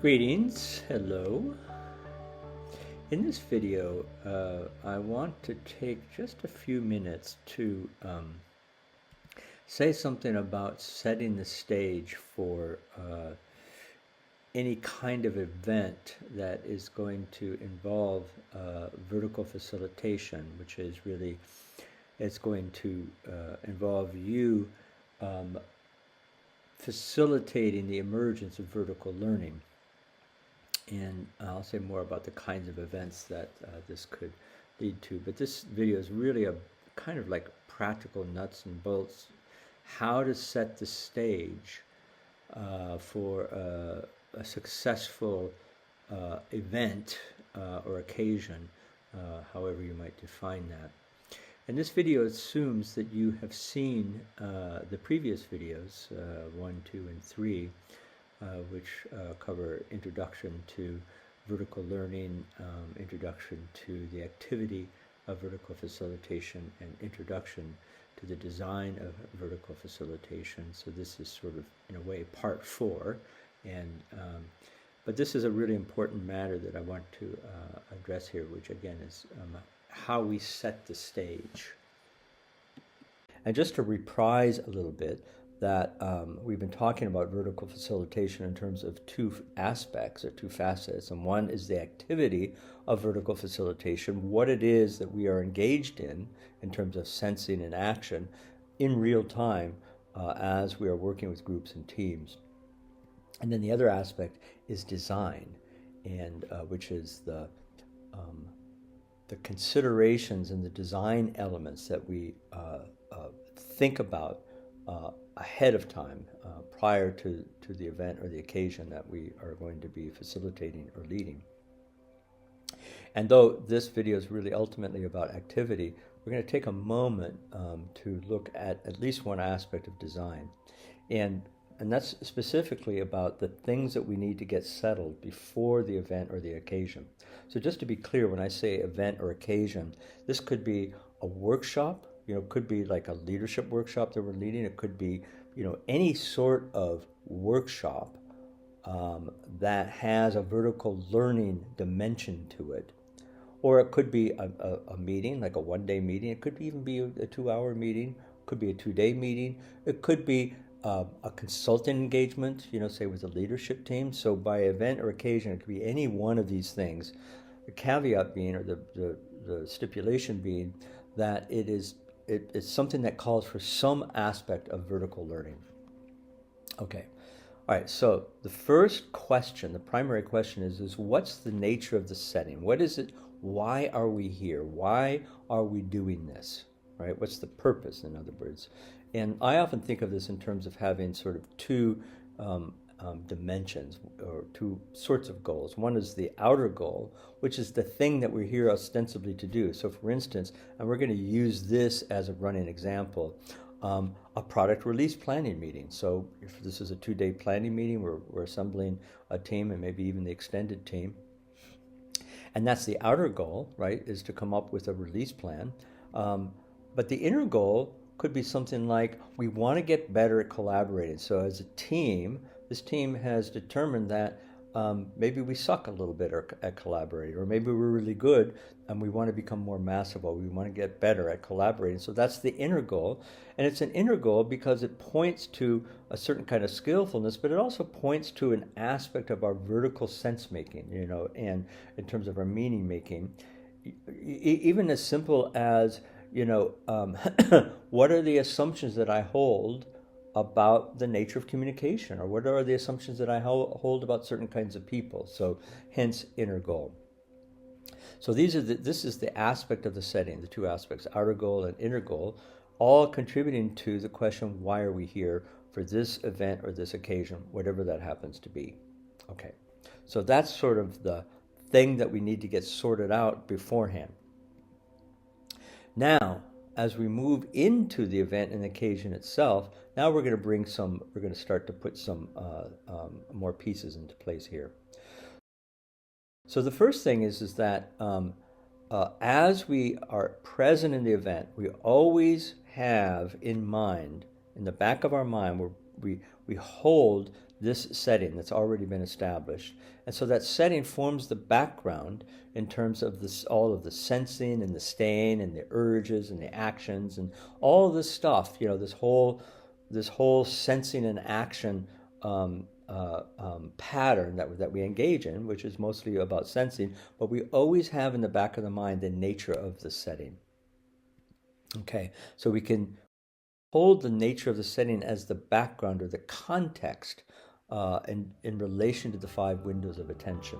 Greetings, hello. In this video, I want to take just a few minutes to say something about setting the stage for any kind of event that is going to involve vertical facilitation, which is really, it's going to involve you facilitating the emergence of vertical learning. And I'll say more about the kinds of events that this could lead to. But this video is really a kind of like practical nuts and bolts, how to set the stage for a successful event or occasion, however you might define that. And this video assumes that you have seen the previous videos, 1, 2, and 3, which cover introduction to vertical learning, introduction to the activity of vertical facilitation, and introduction to the design of vertical facilitation. So this is sort of, in a way, part 4. But this is a really important matter that I want to address here, which again is how we set the stage. And just to reprise a little bit, that we've been talking about vertical facilitation in terms of two aspects or two facets. And one is the activity of vertical facilitation, what it is that we are engaged in terms of sensing and action in real time as we are working with groups and teams. And then the other aspect is design, and which is the considerations and the design elements that we think about ahead of time, prior to the event or the occasion that we are going to be facilitating or leading. And though this video is really ultimately about activity, we're going to take a moment to look at least one aspect of design. And that's specifically about the things that we need to get settled before the event or the occasion. So just to be clear, when I say event or occasion, this could be a workshop. It could be like a leadership workshop that we're leading. It could be, any sort of workshop that has a vertical learning dimension to it. Or it could be a meeting, like a one-day meeting. It could even be a 2-hour meeting. It could be a 2-day meeting. It could be a consulting engagement, say with a leadership team. So by event or occasion, it could be any one of these things. The caveat being, or the stipulation being, that it's something that calls for some aspect of vertical learning. Okay. All right. So the first question, the primary question is what's the nature of the setting? What is it? Why are we here? Why are we doing this? Right? What's the purpose, in other words? And I often think of this in terms of having sort of two dimensions or two sorts of goals. One is the outer goal, which is the thing that we're here ostensibly to do. So for instance, and we're going to use this as a running example, a product release planning meeting. So if this is a 2-day planning meeting, we're assembling a team and maybe even the extended team. And that's the outer goal, right, is to come up with a release plan. But the inner goal could be something like we want to get better at collaborating. So as a team, this team has determined that maybe we suck a little bit at collaborating, or maybe we're really good and we want to become more masterful. We want to get better at collaborating. So that's the inner goal. And it's an inner goal because it points to a certain kind of skillfulness, but it also points to an aspect of our vertical sense making, and in terms of our meaning making, even as simple as, what are the assumptions that I hold about the nature of communication, or what are the assumptions that I hold about certain kinds of people? So hence inner goal. So this is the aspect of the setting, the two aspects, outer goal and inner goal, all contributing to the question, why are we here for this event or this occasion, whatever that happens to be. Okay, so that's sort of the thing that we need to get sorted out beforehand. Now, as we move into the event and occasion itself, now we're going to start to put some more pieces into place here. So the first thing is that as we are present in the event, we always have in mind, in the back of our mind, where we hold this setting that's already been established. And so that setting forms the background in terms of this, all of the sensing and the staying and the urges and the actions and all of this stuff, this whole sensing and action pattern that we engage in, which is mostly about sensing, but we always have in the back of the mind the nature of the setting. Okay, so we can hold the nature of the setting as the background or the context in relation to the five windows of attention.